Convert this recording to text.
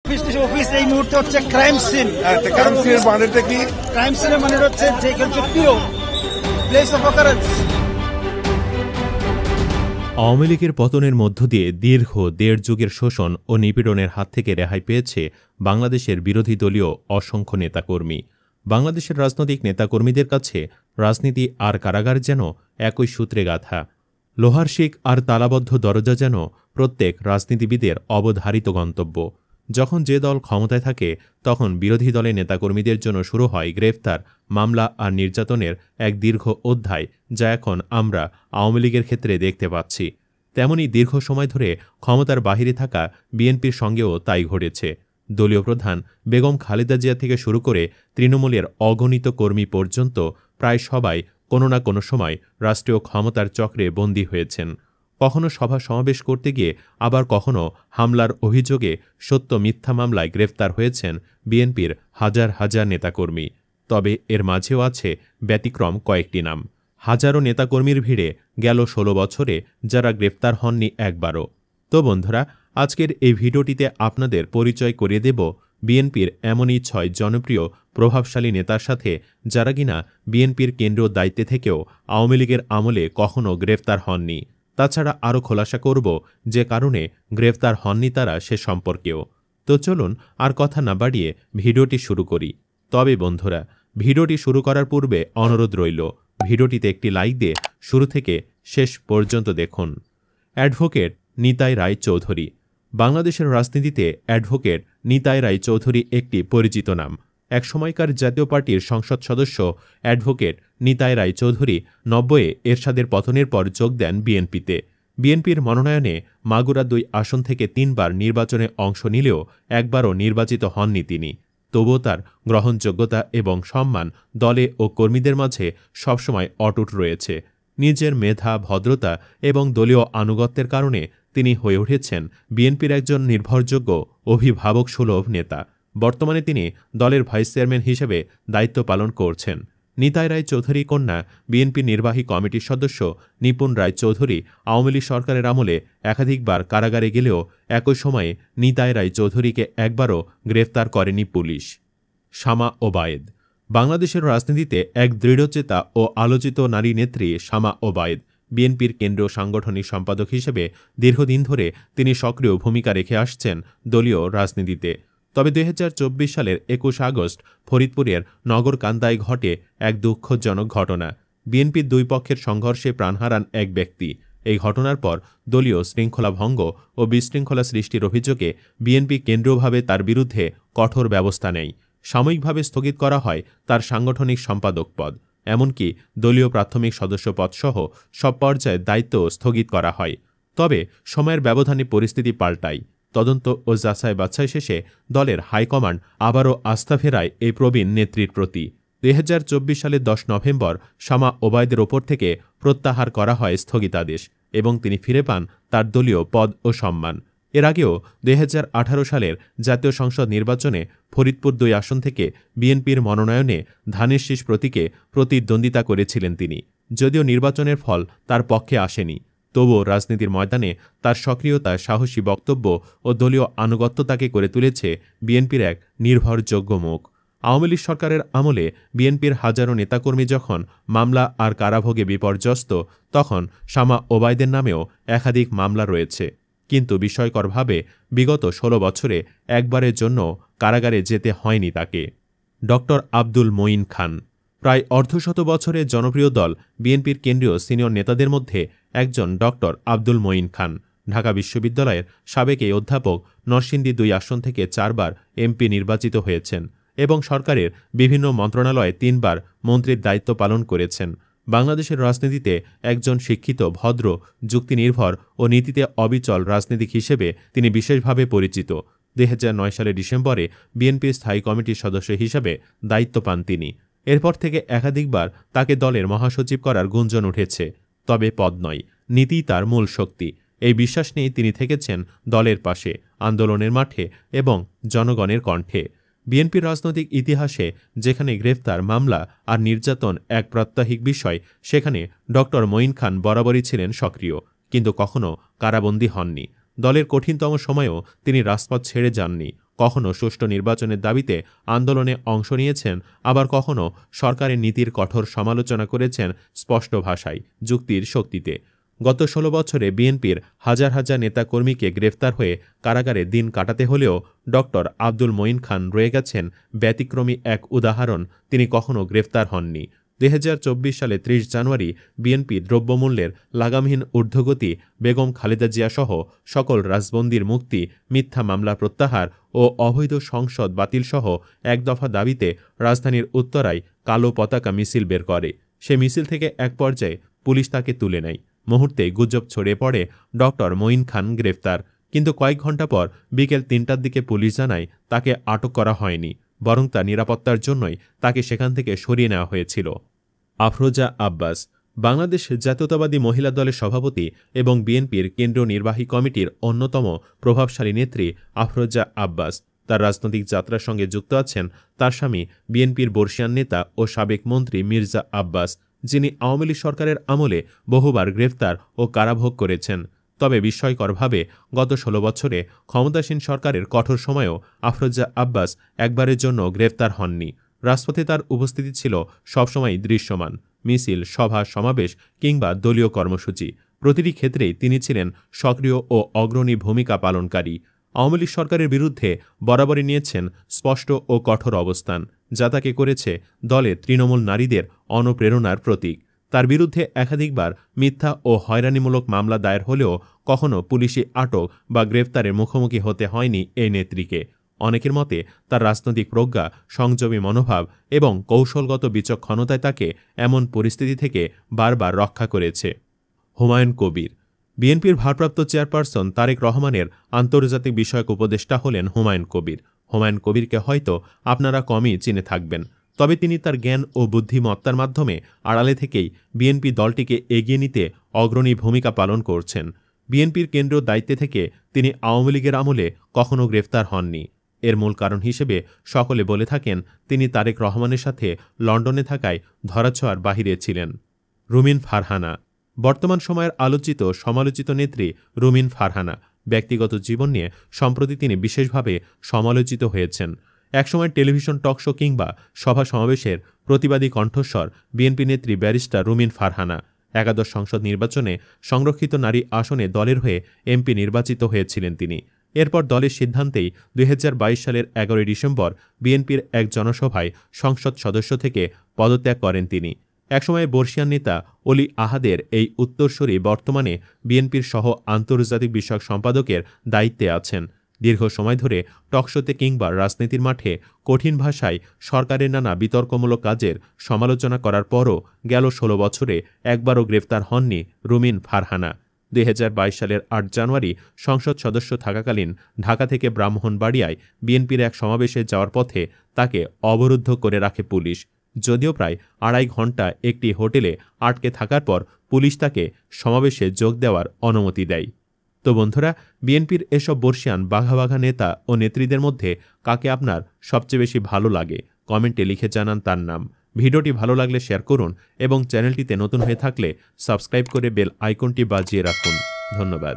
Office এই মুহূর্তে হচ্ছে ক্রাইম সিন। ক্রাইম সিনের মানেটা কি? ক্রাইম সিনের মানে হচ্ছে যেখানে প্রিয় প্লেস অফ অকারেন্স। আওয়ামী লীগের পতনের মধ্য দিয়ে দীর্ঘ ১.৫ যুগের শোষণ ও নিপীড়নের হাত থেকে রেহাই পেয়েছে বাংলাদেশের বিরোধী দলীয় অসংখ্য নেতাকর্মী। বাংলাদেশের রাজনৈতিক নেতাকর্মীদের কাছে রাজনীতি আর কারাগার যেন একই সূত্রে গাঁথা। লোহার শিক আর তালাবদ্ধ দরজা যেন প্রত্যেক রাজনীতিবিদের অবধারিত গন্তব্য। যখন যে দল ক্ষমতায় থাকে তখন বিরোধী দলের নেতাকর্মীদের জন্য শুরু হয় গ্রেফতার, মামলা আর নির্যাতনের এক দীর্ঘ অধ্যায়, যা এখন আমরা আওয়ামী লীগের ক্ষেত্রে দেখতে পাচ্ছি। তেমনি দীর্ঘ সময় ধরে ক্ষমতার বাহিরে থাকা বিএনপির সঙ্গেও তাই ঘটেছে। দলীয় প্রধান বেগম খালেদা জিয়া থেকে শুরু করে তৃণমূলের অগণিত কর্মী পর্যন্ত প্রায় সবাই কোনো না কোনো সময় রাষ্ট্রীয় ক্ষমতার চক্রে বন্দী হয়েছেন। কখনো সভা সমাবেশ করতে গিয়ে, আবার কখনো হামলার অভিযোগে সত্য মিথ্যা মামলায় গ্রেফতার হয়েছেন বিএনপির হাজার হাজার নেতাকর্মী। তবে এর মাঝেও আছে ব্যতিক্রম কয়েকটি নাম। হাজারো নেতাকর্মীর ভিড়ে গেল ১৬ বছরে যারা গ্রেফতার হননি একবারও। তো বন্ধুরা, আজকের এই ভিডিওটিতে আপনাদের পরিচয় করিয়ে দেব বিএনপির এমনই ৬ জনপ্রিয় প্রভাবশালী নেতার সাথে, যারা কিনা বিএনপির কেন্দ্রীয় দায়িত্বে থেকেও আওয়ামী লীগের আমলে কখনও গ্রেফতার হননি। তাছাড়া আরও খোলাসা করব যে কারণে গ্রেফতার হননি তারা সে সম্পর্কেও। তো চলুন আর কথা না বাড়িয়ে ভিডিওটি শুরু করি। তবে বন্ধুরা, ভিডিওটি শুরু করার পূর্বে অনুরোধ রইল, ভিডিওটিতে একটি লাইক দিয়ে শুরু থেকে শেষ পর্যন্ত দেখুন। অ্যাডভোকেট নিতাই রায় চৌধুরী। বাংলাদেশের রাজনীতিতে অ্যাডভোকেট নিতাই রায় চৌধুরী একটি পরিচিত নাম। একসময়কার জাতীয় পার্টির সংসদ সদস্য অ্যাডভোকেট নিতাই রায় চৌধুরী ৯০-এ এরশাদের পতনের পর যোগ দেন বিএনপিতে। বিএনপির মনোনয়নে মাগুরা ২ আসন থেকে ৩ বার নির্বাচনে অংশ নিলেও একবারও নির্বাচিত হননি তিনি। তবুও তার গ্রহণযোগ্যতা এবং সম্মান দলে ও কর্মীদের মাঝে সবসময় অটুট রয়েছে। নিজের মেধা, ভদ্রতা এবং দলীয় আনুগত্যের কারণে তিনি হয়ে উঠেছেন বিএনপির একজন নির্ভরযোগ্য অভিভাবক সুলভ নেতা। বর্তমানে তিনি দলের ভাইস চেয়ারম্যান হিসেবে দায়িত্ব পালন করছেন। নিতাই রায় চৌধুরী কন্যা বিএনপি নির্বাহী কমিটির সদস্য নিপুণ রায় চৌধুরী আওয়ামী লীগ সরকারের আমলে একাধিকবার কারাগারে গেলেও একই সময়ে নিতাই রায় চৌধুরীকে একবারও গ্রেফতার করেনি পুলিশ। শামা ওবায়েদ। বাংলাদেশের রাজনীতিতে এক দৃঢ়চেতা ও আলোচিত নারী নেত্রী শামা ওবায়েদ। বিএনপির কেন্দ্রীয় সাংগঠনিক সম্পাদক হিসেবে দীর্ঘদিন ধরে তিনি সক্রিয় ভূমিকা রেখে আসছেন দলীয় রাজনীতিতে। তবে ২০২৪ সালের ২১ আগস্ট ফরিদপুরের নগরকান্দায় ঘটে এক দুঃখজনক ঘটনা। বিএনপির দুই পক্ষের সংঘর্ষে প্রাণ হারান এক ব্যক্তি। এই ঘটনার পর দলীয় শৃঙ্খলা ভঙ্গ ও বিশৃঙ্খলা সৃষ্টির অভিযোগে বিএনপি কেন্দ্রীয়ভাবে তার বিরুদ্ধে কঠোর ব্যবস্থা নেয়। সাময়িকভাবে স্থগিত করা হয় তার সাংগঠনিক সম্পাদক পদ। এমনকি দলীয় প্রাথমিক সদস্য পদসহ সব পর্যায়ে দায়িত্ব স্থগিত করা হয়। তবে সময়ের ব্যবধানে পরিস্থিতি পাল্টায়। তদন্ত ও যাচাই বাছাই শেষে দলের হাইকমান্ড আবারও আস্থা ফেরায় এই প্রবীণ নেত্রীর প্রতি। ২০২৪ সালের ১০ নভেম্বর শামা ওবায়েদের ওপর থেকে প্রত্যাহার করা হয় স্থগিতাদেশ এবং তিনি ফিরে পান তার দলীয় পদ ও সম্মান। এর আগেও ২০১৮ সালের জাতীয় সংসদ নির্বাচনে ফরিদপুর ২ আসন থেকে বিএনপির মনোনয়নে ধানের শীষ প্রতীকে প্রতিদ্বন্দ্বিতা করেছিলেন তিনি। যদিও নির্বাচনের ফল তার পক্ষে আসেনি, তবুও রাজনীতির ময়দানে তার সক্রিয়তা, সাহসী বক্তব্য ও দলীয় আনুগত্য তাকে করে তুলেছে বিএনপির এক নির্ভরযোগ্য মুখ। আওয়ামী লীগ সরকারের আমলে বিএনপির হাজারো নেতাকর্মী যখন মামলা আর কারাভোগে বিপর্যস্ত, তখন শামা ওবায়েদের নামেও একাধিক মামলা রয়েছে। কিন্তু বিস্ময়করভাবে বিগত ১৬ বছরে একবারের জন্য কারাগারে যেতে হয়নি তাকে। ড. আব্দুল মঈন খান। প্রায় অর্ধশত বছরের জনপ্রিয় দল বিএনপির কেন্দ্রীয় সিনিয়র নেতাদের মধ্যে একজন ড. আব্দুল মঈন খান। ঢাকা বিশ্ববিদ্যালয়ের সাবেক এই অধ্যাপক নরসিংদী ২ আসন থেকে ৪ বার এমপি নির্বাচিত হয়েছেন এবং সরকারের বিভিন্ন মন্ত্রণালয়ে ৩ বার মন্ত্রীর দায়িত্ব পালন করেছেন। বাংলাদেশের রাজনীতিতে একজন শিক্ষিত, ভদ্র, যুক্তিনির্ভর ও নীতিতে অবিচল রাজনীতিক হিসেবে তিনি বিশেষভাবে পরিচিত। ২০০৯ সালের ডিসেম্বরে বিএনপির স্থায়ী কমিটির সদস্য হিসেবে দায়িত্ব পান তিনি। এরপর থেকে একাধিকবার তাকে দলের মহাসচিব করার গুঞ্জন উঠেছে। তবে পদ নয়, নীতিই তার মূল শক্তি। এই বিশ্বাস নিয়েই তিনি থেকেছেন দলের পাশে, আন্দোলনের মাঠে এবং জনগণের কণ্ঠে। বিএনপির রাজনৈতিক ইতিহাসে যেখানে গ্রেফতার, মামলা আর নির্যাতন এক প্রাত্যহিক বিষয়, সেখানে ড. মঈন খান বরাবরই ছিলেন সক্রিয়, কিন্তু কখনো কারাবন্দী হননি। দলের কঠিনতম সময়েও তিনি রাজপথ ছেড়ে যাননি। কখনো সুষ্ঠু নির্বাচনের দাবিতে আন্দোলনে অংশ নিয়েছেন, আবার কখনো সরকারের নীতির কঠোর সমালোচনা করেছেন স্পষ্ট ভাষায়, যুক্তির শক্তিতে। গত ১৬ বছরে বিএনপির হাজার হাজার নেতাকর্মীকে গ্রেফতার হয়ে কারাগারে দিন কাটাতে হলেও ডক্টর আব্দুল মঈন খান রয়ে গেছেন ব্যতিক্রমী এক উদাহরণ। তিনি কখনো গ্রেফতার হননি। ২০২৪ সালে ৩০ জানুয়ারি বিএনপি দ্রব্যমূল্যের লাগামহীন ঊর্ধ্বগতি, বেগম খালেদা জিয়াসহ সকল রাজবন্দীর মুক্তি, মিথ্যা মামলা প্রত্যাহার ও অবৈধ সংসদ বাতিলসহ এক দফা দাবিতে রাজধানীর উত্তরায় কালো পতাকা মিছিল বের করে। সে মিছিল থেকে এক পর্যায়ে পুলিশ তাকে তুলে নেয়। মুহূর্তে গুজব ছড়িয়ে পড়ে ডক্টর মঈন খান গ্রেফতার। কিন্তু কয়েক ঘণ্টা পর বিকেল ৩টার দিকে পুলিশ জানায় তাকে আটক করা হয়নি, বরং তার নিরাপত্তার জন্যই তাকে সেখান থেকে সরিয়ে নেওয়া হয়েছিল। আফরোজা আব্বাস বাংলাদেশ জাতীয়তাবাদী মহিলা দলের সভাপতি এবং বিএনপির কেন্দ্রীয় নির্বাহী কমিটির অন্যতম প্রভাবশালী নেত্রী আফরোজা আব্বাস। তার রাজনৈতিক যাত্রার সঙ্গে যুক্ত আছেন তার স্বামী বিএনপির বর্ষিয়ান নেতা ও সাবেক মন্ত্রী মির্জা আব্বাস, যিনি আওয়ামী লীগ সরকারের আমলে বহুবার গ্রেফতার ও কারাভোগ করেছেন। তবে বিস্ময়করভাবে গত ১৬ বছরে ক্ষমতাসীন সরকারের কঠোর সময়েও আফরোজা আব্বাস একবারের জন্য গ্রেফতার হননি। রাজপথে তার উপস্থিতি ছিল সবসময় দৃশ্যমান। মিছিল, সভা, সমাবেশ কিংবা দলীয় কর্মসূচি, প্রতিটি ক্ষেত্রেই তিনি ছিলেন সক্রিয় ও অগ্রণী ভূমিকা পালনকারী। আওয়ামী লীগ সরকারের বিরুদ্ধে বরাবরই নিয়েছেন স্পষ্ট ও কঠোর অবস্থান, যা তাকে করেছে দলে তৃণমূল নারীদের অনুপ্রেরণার প্রতীক। তার বিরুদ্ধে একাধিকবার মিথ্যা ও হয়রানিমূলক মামলা দায়ের হলেও কখনো পুলিশি আটক বা গ্রেফতারের মুখোমুখি হতে হয়নি এই নেত্রীকে। অনেকের মতে তার রাজনৈতিক প্রজ্ঞা, সংযমী মনোভাব এবং কৌশলগত বিচক্ষণতায় তাকে এমন পরিস্থিতি থেকে বারবার রক্ষা করেছে। হুমায়ুন কবির বিএনপির ভারপ্রাপ্ত চেয়ারপারসন তারেক রহমানের আন্তর্জাতিক বিষয়ক উপদেষ্টা হলেন হুমায়ুন কবির। হুমায়ুন কবিরকে হয়তো আপনারা কমই চিনে থাকবেন, তবে তিনি তার জ্ঞান ও বুদ্ধিমত্তার মাধ্যমে আড়ালে থেকেই বিএনপি দলটিকে এগিয়ে নিতে অগ্রণী ভূমিকা পালন করছেন। বিএনপির কেন্দ্রীয় দায়িত্বে থেকে তিনি আওয়ামী লীগের আমলে কখনো গ্রেফতার হননি। এর মূল কারণ হিসেবে সকলে বলে থাকেন তিনি তারেক রহমানের সাথে লন্ডনে থাকায় ধরাছোঁয়ার বাহিরে ছিলেন। রুমিন ফারহানা বর্তমান সময়ের আলোচিত সমালোচিত নেত্রী রুমিন ফারহানা ব্যক্তিগত জীবন নিয়ে সম্প্রতি তিনি বিশেষভাবে সমালোচিত হয়েছেন। একসময় টেলিভিশন টকশো কিংবা সভা সমাবেশের প্রতিবাদী কণ্ঠস্বর বিএনপি নেত্রী ব্যারিস্টার রুমিন ফারহানা। একাদশ সংসদ নির্বাচনে সংরক্ষিত নারী আসনে দলের হয়ে এমপি নির্বাচিত হয়েছিলেন তিনি। এরপর দলের সিদ্ধান্তেই ২০২২ সালের ১১ ডিসেম্বর বিএনপির এক জনসভায় সংসদ সদস্য থেকে পদত্যাগ করেন তিনি। একসময় বর্ষিয়ান নেতা অলি আহাদের এই উত্তরসূরি বর্তমানে বিএনপির সহ আন্তর্জাতিক বিষয়ক সম্পাদকের দায়িত্বে আছেন। দীর্ঘ সময় ধরে টকশোতে কিংবা রাজনীতির মাঠে কঠিন ভাষায় সরকারের নানা বিতর্কমূলক কাজের সমালোচনা করার পরও গেল ১৬ বছরে একবারও গ্রেফতার হননি রুমিন ফারহানা। ২০২২ সালের ৮ জানুয়ারি সংসদ সদস্য থাকাকালীন ঢাকা থেকে ব্রাহ্মণবাড়িয়ায় বিএনপির এক সমাবেশে যাওয়ার পথে তাকে অবরুদ্ধ করে রাখে পুলিশ। যদিও প্রায় ২.৫ ঘণ্টা একটি হোটেলে আটকে থাকার পর পুলিশ তাকে সমাবেশে যোগ দেওয়ার অনুমতি দেয়। তো বন্ধুরা, বিএনপির এসব বর্ষিয়ান বাঘা বাঘা নেতা ও নেত্রীদের মধ্যে কাকে আপনার সবচেয়ে বেশি ভালো লাগে কমেন্টে লিখে জানান তার নাম। ভিডিওটি ভালো লাগলে শেয়ার করুন এবং চ্যানেলটিতে নতুন হয়ে থাকলে সাবস্ক্রাইব করে বেল আইকনটি বাজিয়ে রাখুন। ধন্যবাদ।